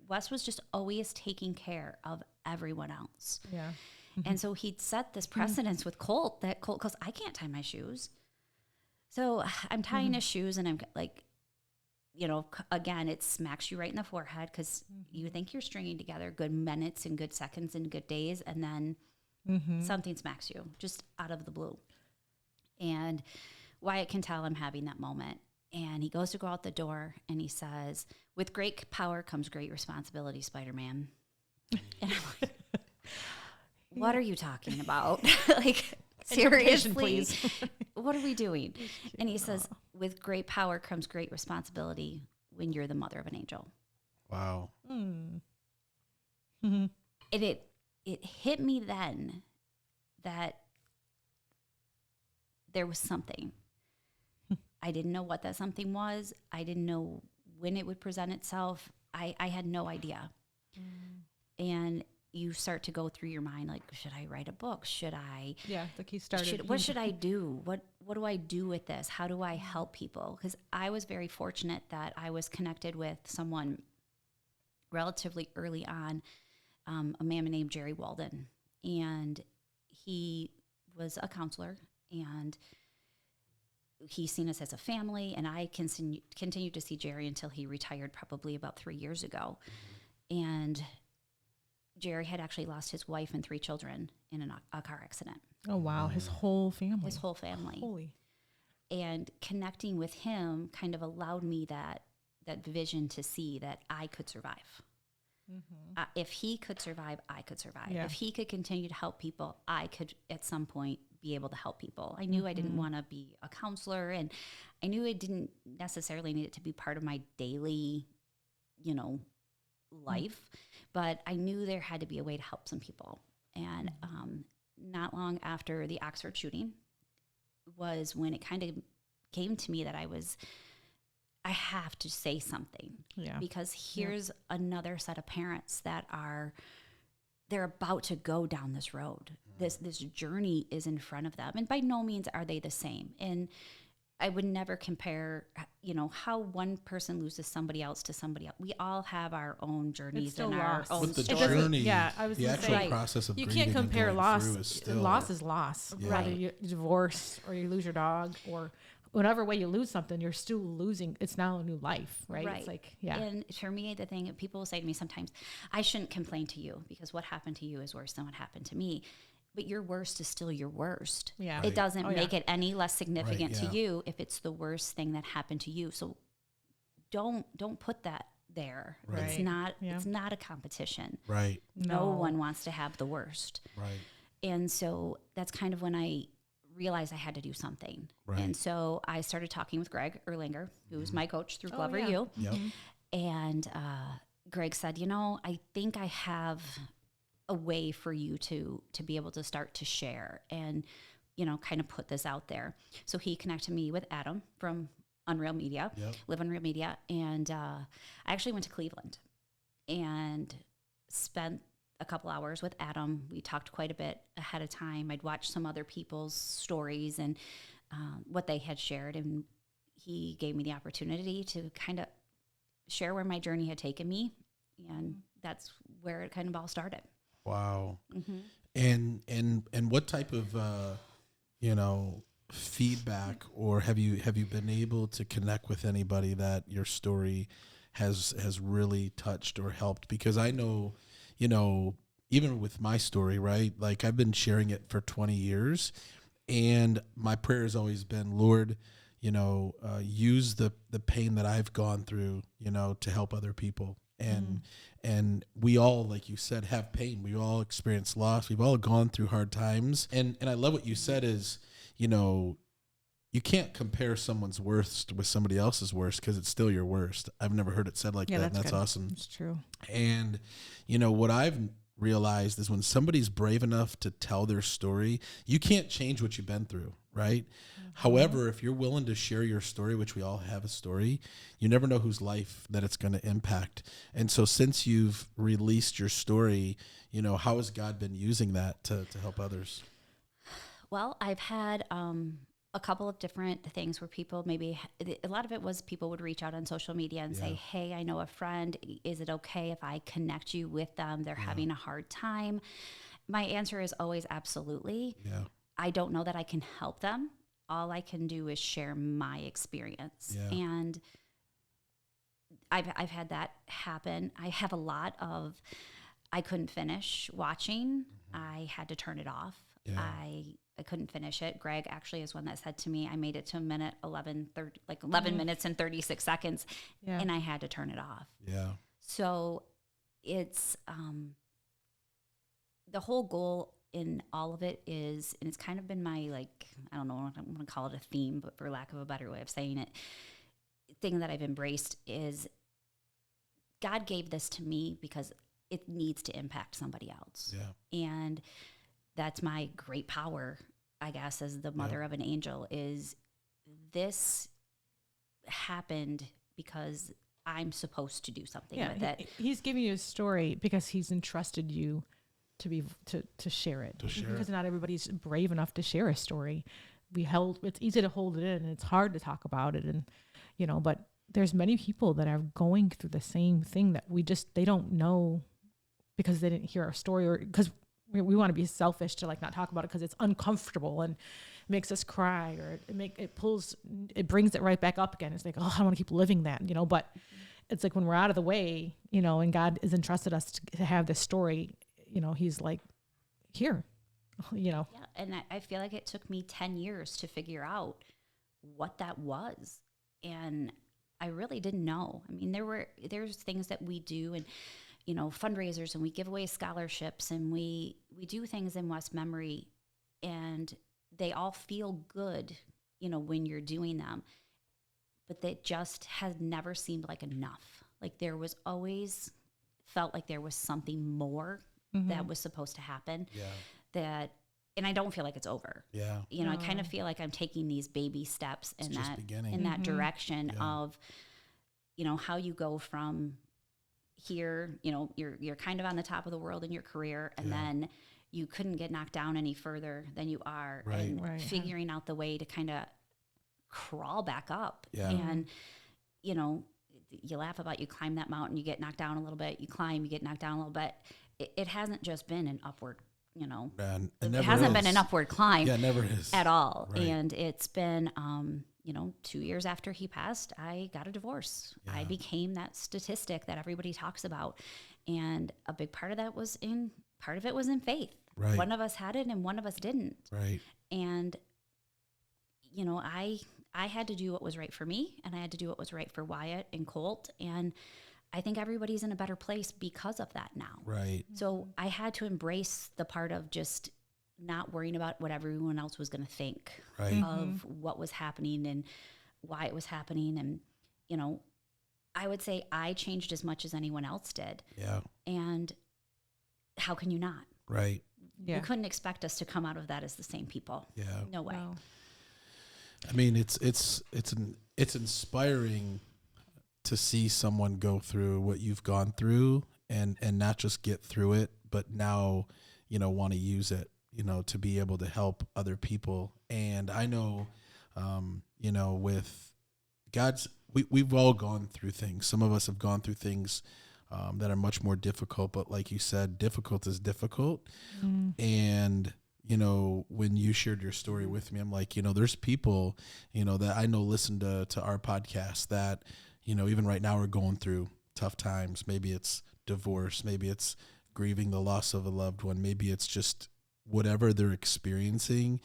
Wes was just always taking care of everyone else. Yeah. And so he'd set this precedence with Colt goes, I can't tie my shoes. So I'm tying his shoes and I'm like, again, it smacks you right in the forehead because you think you're stringing together good minutes and good seconds and good days. And then something smacks you just out of the blue. And Wyatt can tell I'm having that moment. And he goes to go out the door and he says, with great power comes great responsibility, Spider-Man. And I'm like, what are you talking about? Like, seriously, please. What are we doing? And he says, with great power comes great responsibility when you're the mother of an angel. Wow. And it hit me then that there was something. I didn't know what that something was. I didn't know when it would present itself. I had no idea. And you start to go through your mind, like, should I write a book? Should I? Yeah, like he started. What should I do? What do I do with this? How do I help people? Because I was very fortunate that I was connected with someone relatively early on, a man named Jerry Walden. And he was a counselor, and he's seen us as a family. And I continued to see Jerry until he retired probably about 3 years ago. And Jerry had actually lost his wife and 3 children in a car accident. Oh, wow. His whole family. His whole family. Holy. And connecting with him kind of allowed me that vision to see that I could survive. If he could survive, I could survive. Yeah. If he could continue to help people, I could at some point be able to help people. I knew I didn't want to be a counselor, and I knew I didn't necessarily need it to be part of my daily, life, but I knew there had to be a way to help some people. And not long after the Oxford shooting was when it kind of came to me that I have to say something. Yeah. Because here's another set of parents that they're about to go down this road. This journey is in front of them. And by no means are they the same. And I would never compare, how one person loses somebody else to somebody else. We all have our own journeys and our own But the stories. journey, I was the gonna actual say, process of you grieving can't compare and going loss. through is still, Loss is loss. Yeah. Whether you divorce or you lose your dog or whatever way you lose something, you're still losing. It's now a new life, right? It's like, And for me, the thing, people will say to me sometimes, I shouldn't complain to you because what happened to you is worse than what happened to me. But your worst is still your worst. Yeah. It doesn't make it any less significant Right, to you if it's the worst thing that happened to you. So don't put that there. Right. It's not a competition. Right. No one wants to have the worst. Right. And so that's kind of when I realized I had to do something. Right. And so I started talking with Greg Erlinger, who was my coach through Glover U. Yep. And Greg said, I think I have a way for you to be able to start to share and, kind of put this out there. So he connected me with Adam from Unreal Media, Live Unreal Media. And I actually went to Cleveland and spent a couple hours with Adam. We talked quite a bit ahead of time. I'd watched some other people's stories and what they had shared. And he gave me the opportunity to kind of share where my journey had taken me. And that's where it kind of all started. Wow. And what type of feedback, or have you been able to connect with anybody that your story has really touched or helped? Because I know, even with my story, right? Like I've been sharing it for 20 years, and my prayer has always been, Lord, use the pain that I've gone through, to help other people. And we all, like you said, have pain. We all experience loss. We've all gone through hard times. And I love what you said is, you can't compare someone's worst with somebody else's worst because it's still your worst. I've never heard it said like that. And that's awesome. It's true. And, what I've realized is when somebody's brave enough to tell their story, you can't change what you've been through, right? However, if you're willing to share your story, which we all have a story, you never know whose life that it's going to impact. And so since you've released your story, how has God been using that to help others? Well, I've had a couple of different things where people a lot of it was people would reach out on social media and say, hey, I know a friend. Is it okay if I connect you with them? They're having a hard time. My answer is always absolutely. Yeah. I don't know that I can help them. All I can do is share my experience. Yeah. And I've had that happen. I have a lot of, I couldn't finish watching. I had to turn it off. Yeah. I couldn't finish it. Greg actually is one that said to me, I made it to 11 minutes and 36 seconds, and I had to turn it off. Yeah. So it's the whole goal in all of it is, and it's kind of been my, like, I don't know, I'm going to call it a theme, but for lack of a better way of saying it, thing that I've embraced is God gave this to me because it needs to impact somebody else. Yeah. And that's my great power, I guess, as the mother of an angel, is this happened because I'm supposed to do something with it. He's giving you a story because he's entrusted you to share it. Because not everybody's brave enough to share a story. It's easy to hold it in, and it's hard to talk about it, and but there's many people that are going through the same thing that they don't know because they didn't hear our story, or because we want to be selfish to like not talk about it because it's uncomfortable and makes us cry, or it brings it right back up again. It's like, oh, I want to keep living that, but it's like when we're out of the way, and God has entrusted us to have this story, he's like, here, Yeah, and I feel like it took me 10 years to figure out what that was. And I really didn't know. I mean, there's things that we do, and fundraisers, and we give away scholarships, and we do things in West Memory, and they all feel good, when you're doing them. But they just has never seemed like enough. Like there was always felt like there was something more that was supposed to happen. Yeah. And I don't feel like it's over. Yeah. I kind of feel like I'm taking these baby steps in beginning. that direction of, how you go from here, you're kind of on the top of the world in your career, and then you couldn't get knocked down any further than you are, and figuring out the way to kind of crawl back up. Yeah. And, you laugh about, you climb that mountain, you get knocked down a little bit, you climb, you get knocked down a little bit. It hasn't just been an upward, it hasn't been an upward climb. Yeah, it never is. At all. Right. And it's been, 2 years after he passed, I got a divorce. Yeah. I became that statistic that everybody talks about. And a big part of that was in faith. Right. One of us had it and one of us didn't. Right. And, I had to do what was right for me, and I had to do what was right for Wyatt and Colt. And I think everybody's in a better place because of that now. Right. So I had to embrace the part of just not worrying about what everyone else was going to think of what was happening and why it was happening. And, I would say I changed as much as anyone else did. Yeah. And how can you not? Right. Yeah. You couldn't expect us to come out of that as the same people. Yeah. No way. Wow. I mean, it's inspiring to see someone go through what you've gone through and not just get through it, but now, want to use it, to be able to help other people. And I know, with God's, we've all gone through things. Some of us have gone through things that are much more difficult, but like you said, difficult is difficult. And, when you shared your story with me, I'm like, there's people, that I know listen to our podcast that, even right now we're going through tough times. Maybe it's divorce. Maybe it's grieving the loss of a loved one. Maybe it's just whatever they're experiencing.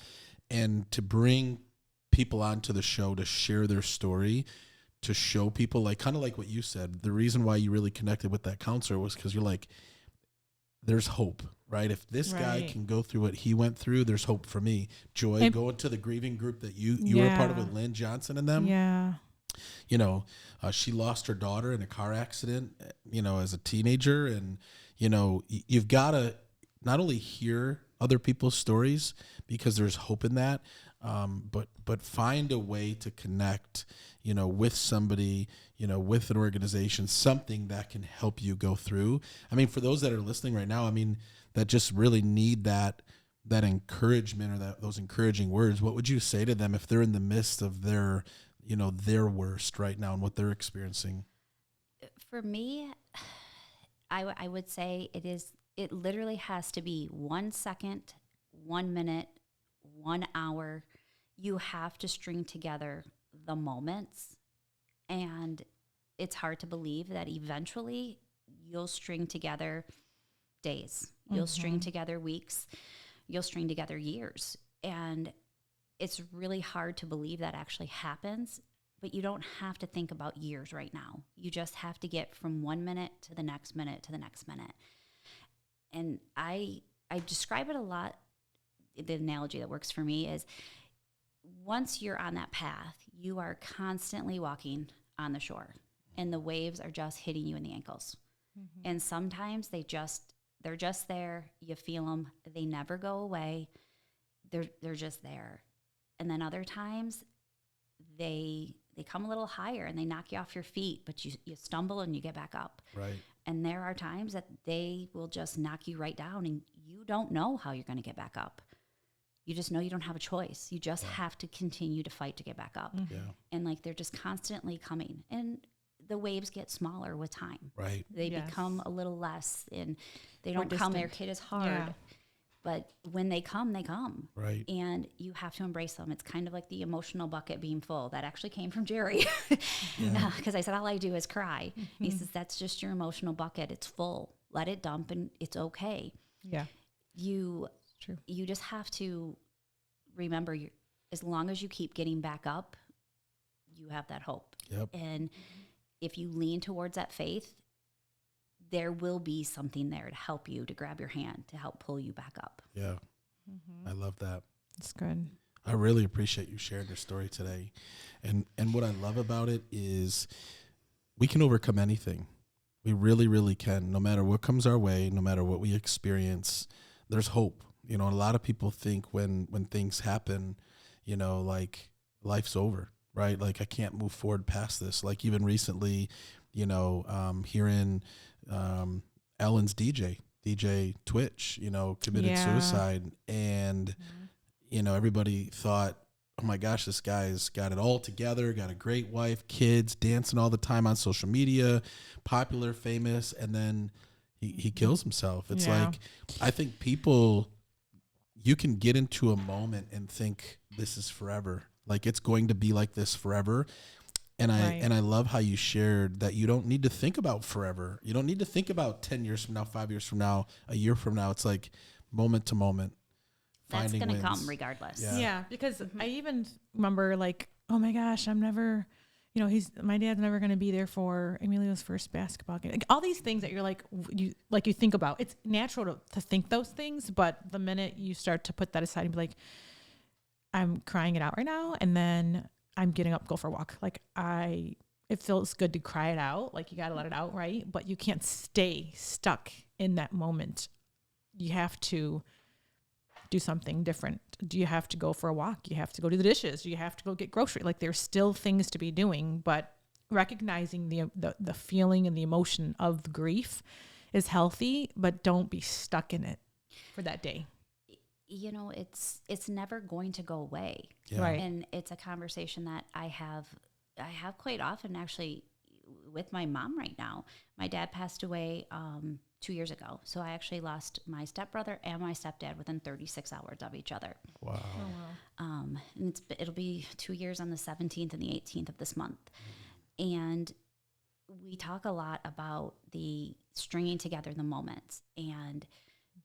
And to bring people onto the show to share their story, to show people, like kind of like what you said, the reason why you really connected with that counselor was because you're like, there's hope, right? If this guy can go through what he went through, there's hope for me. Joy, going to the grieving group that you were a part of with Lynn Johnson and them. Yeah. She lost her daughter in a car accident, as a teenager. And, you've got to not only hear other people's stories because there's hope in that, but find a way to connect, with somebody, with an organization, something that can help you go through. I mean, for those that are listening right now, that just really need that that encouragement or those encouraging words, what would you say to them if they're in the midst of their, their worst right now and what they're experiencing? For me, I would say it literally has to be 1 second, 1 minute, 1 hour. You have to string together the moments, and it's hard to believe that eventually you'll string together days, you'll string together weeks, you'll string together years. And it's really hard to believe that actually happens, but you don't have to think about years right now. You just have to get from 1 minute to the next minute to the next minute. And I describe it a lot. The analogy that works for me is once you're on that path, you are constantly walking on the shore and the waves are just hitting you in the ankles. And sometimes they're just there. You feel them. They never go away. They're just there. And then other times they come a little higher and they knock you off your feet, but you stumble and you get back up. Right. And there are times that they will just knock you right down and you don't know how you're going to get back up. You just know you don't have a choice. You just have to continue to fight to get back up. Yeah. And like they're just constantly coming. And the waves get smaller with time. Right. They become a little less, and they don't come there hit as hard. Yeah. But when they come, they come. Right. And you have to embrace them. It's kind of like the emotional bucket being full. That actually came from Jerry. Because I said, all I do is cry. He says, that's just your emotional bucket. It's full. Let it dump, and it's okay. Yeah. You True. You just have to remember, as long as you keep getting back up, you have that hope. Yep. And if you lean towards that faith, there will be something there to help you, to grab your hand, to help pull you back up. Yeah. I love that. That's good. I really appreciate you sharing your story today. And what I love about it is we can overcome anything. We really, really can. No matter what comes our way, no matter what we experience, there's hope. A lot of people think when things happen, like life's over, right? Like I can't move forward past this. Like even recently, hearing Ellen's DJ Twitch, committed suicide, and everybody thought, oh my gosh, this guy's got it all together, got a great wife, kids, dancing all the time on social media, popular, famous, and then he kills himself. It's like, I think you can get into a moment and think this is forever. Like it's going to be like this forever. And I love how you shared that you don't need to think about forever. You don't need to think about 10 years from now, 5 years from now, a year from now. It's like moment to moment. That's going to come regardless. Yeah, because I even remember like, oh my gosh, I'm never, my dad's never going to be there for Emilio's first basketball game. Like all these things that you're like, you think about. It's natural to think those things, but the minute you start to put that aside and be like, I'm crying it out right now, and then I'm getting up, go for a walk. Like it feels good to cry it out. Like you got to let it out, right? But you can't stay stuck in that moment. You have to do something different. Do you have to go for a walk? You have to go do the dishes. You have to go get grocery. Like there's still things to be doing, but recognizing the feeling and the emotion of the grief is healthy, but don't be stuck in it for that day. It's never going to go away. Yeah. Right. And it's a conversation that I have quite often, actually, with my mom right now. My dad passed away 2 years ago. So I actually lost my stepbrother and my stepdad within 36 hours of each other. Wow. And it'll be 2 years on the 17th and the 18th of this month. And we talk a lot about the stringing together the moments and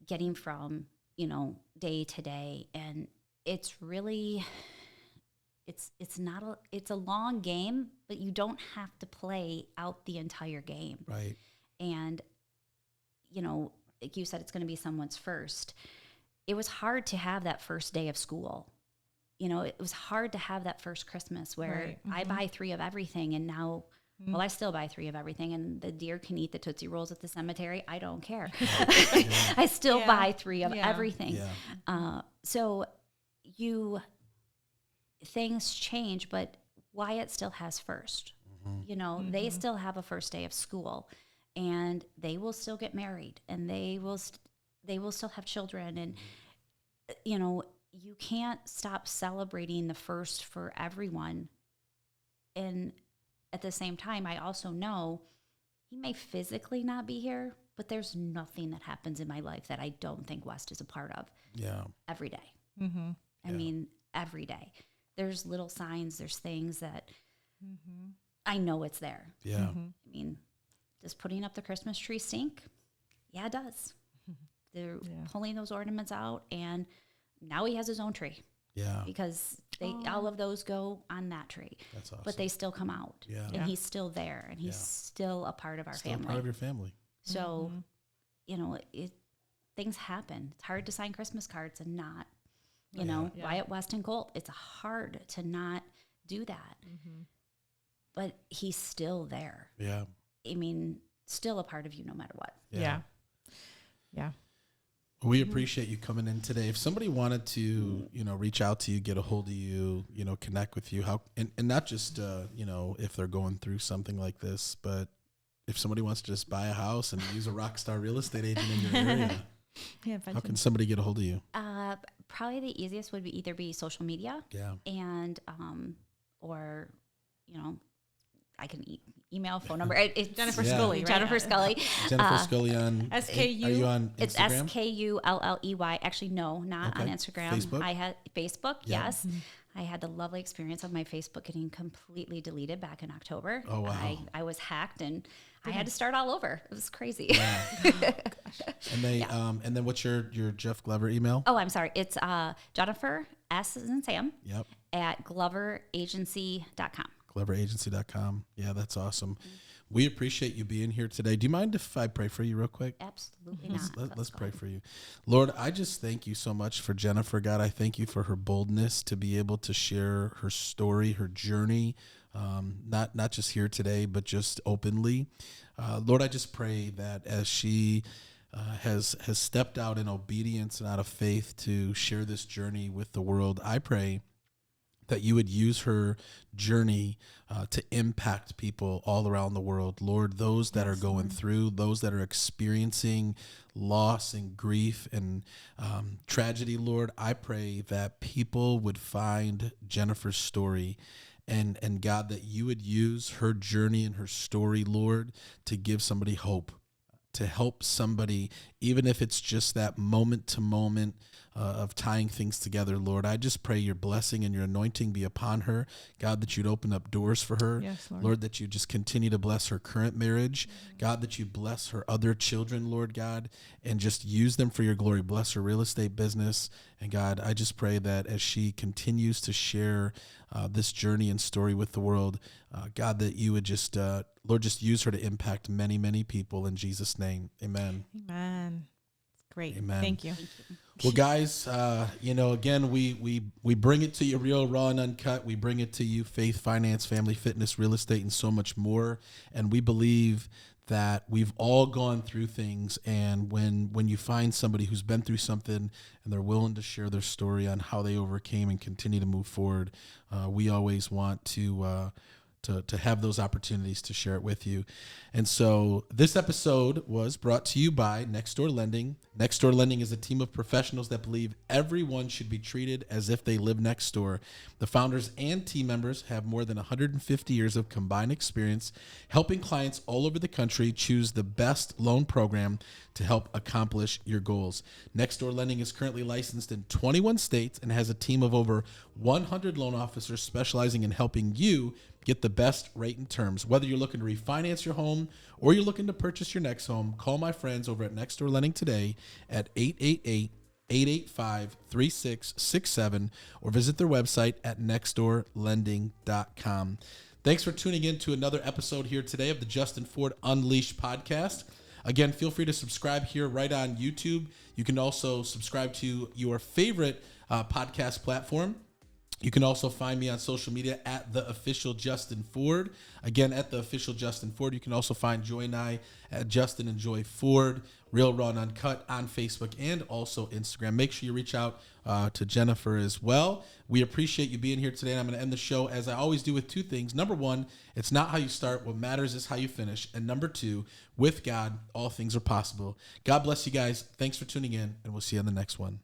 getting from, day to day. And it's really, it's a long game, but you don't have to play out the entire game. Right. And, like you said, it's going to be someone's first. It was hard to have that first day of school. It was hard to have that first Christmas where I buy 3 of everything, and now, I still buy 3 of everything, and the deer can eat the Tootsie Rolls at the cemetery. I don't care. I still buy 3 of everything. Yeah. So things change, but Wyatt still has first. They still have a first day of school, and they will still get married, and they will still have children, and you know, you can't stop celebrating the first for everyone. And at the same time, I also know he may physically not be here, but there's nothing that happens in my life that I don't think West is a part of. Yeah. Every day. Mm-hmm. I mean, every day. There's little signs, there's things that I know it's there. Yeah. Mm-hmm. I mean, does putting up the Christmas tree stink? Yeah, it does. They're pulling those ornaments out, and now he has his own tree. Yeah. Because all of those go on that tree. That's awesome. But they still come out. Yeah. And he's still there, and he's still a part of our Still family. part of your family. So, you know, things happen. It's hard to sign Christmas cards and not, you know, Wyatt West and Colt. It's hard to not do that. But he's still there. Yeah. I mean, still a part of you no matter what. Yeah. We appreciate you coming in today. If somebody wanted to, you know, reach out to you, get a hold of you, you know, connect with you, how, and not just, you know, if they're going through something like this, but if somebody wants to just buy a house and use a rock star real estate agent in your area, how can somebody get a hold of you? Probably the easiest would be either social media. Yeah. And, or, you know, I can email, phone number. It's Jennifer Skulley, right? Jennifer Skulley. Jennifer Skulley on SKU. Are you on Instagram? It's SKULLEY. Actually, no, not on Instagram. Facebook? I had Facebook. Yeah. Yes. I had the lovely experience of my Facebook getting completely deleted back in October. Oh, wow. I was hacked and I had to start all over. It was crazy. Yeah. And they, and then what's your Jeff Glover email? Oh, I'm sorry. It's Jennifer S as in Sam Yep. at GloverAgency.com. GloverAgency.com. Yeah, that's awesome. We appreciate you being here today. Do you mind if I pray for you real quick? Absolutely not. Let's pray for you. Lord, I just thank you so much for Jennifer. God, I thank you for her boldness to be able to share her story, her journey, not just here today, but just openly. Lord, I just pray that as she has stepped out in obedience and out of faith to share this journey with the world, I pray that you would use her journey to impact people all around the world. Lord, those that are going through, those that are experiencing loss and grief and tragedy, Lord, I pray that people would find Jennifer's story and God, that you would use her journey and her story, Lord, to give somebody hope, to help somebody, even if it's just that moment to moment of tying things together, Lord. I just pray your blessing and your anointing be upon her. God, that you'd open up doors for her. Yes, Lord. Lord, that you just continue to bless her current marriage. God, that you bless her other children, Lord God, and just use them for your glory. Bless her real estate business. And God, I just pray that as she continues to share this journey and story with the world, God, that you would just, Lord, just use her to impact many, many people in Jesus' name. Amen. Amen. Great. Amen. Thank you. Well, guys, you know, again, we bring it to you real, raw, and uncut. We bring it to you faith, finance, family, fitness, real estate, and so much more. And we believe that we've all gone through things. And when you find somebody who's been through something and they're willing to share their story on how they overcame and continue to move forward, we always want to have those opportunities to share it with you. And so this episode was brought to you by Next Door Lending. Next Door Lending is a team of professionals that believe everyone should be treated as if they live next door. The founders and team members have more than 150 years of combined experience helping clients all over the country choose the best loan program to help accomplish your goals. Next Door Lending is currently licensed in 21 states and has a team of over 100 loan officers specializing in helping you get the best rate and terms. Whether you're looking to refinance your home or you're looking to purchase your next home, call my friends over at Next Door Lending today at 888-885-3667 or visit their website at nextdoorlending.com. Thanks for tuning in to another episode here today of the Justin Ford Unleashed podcast. Again, feel free to subscribe here right on YouTube. You can also subscribe to your favorite podcast platform. You can also find me on social media at The Official Justin Ford. Again, at The Official Justin Ford. You can also find Joy and I at Justin and Joy Ford, Real Raw and Uncut on Facebook and also Instagram. Make sure you reach out to Jennifer as well. We appreciate you being here today. And I'm going to end the show as I always do with two things. Number one, it's not how you start. What matters is how you finish. And number two, with God, all things are possible. God bless you guys. Thanks for tuning in, and we'll see you on the next one.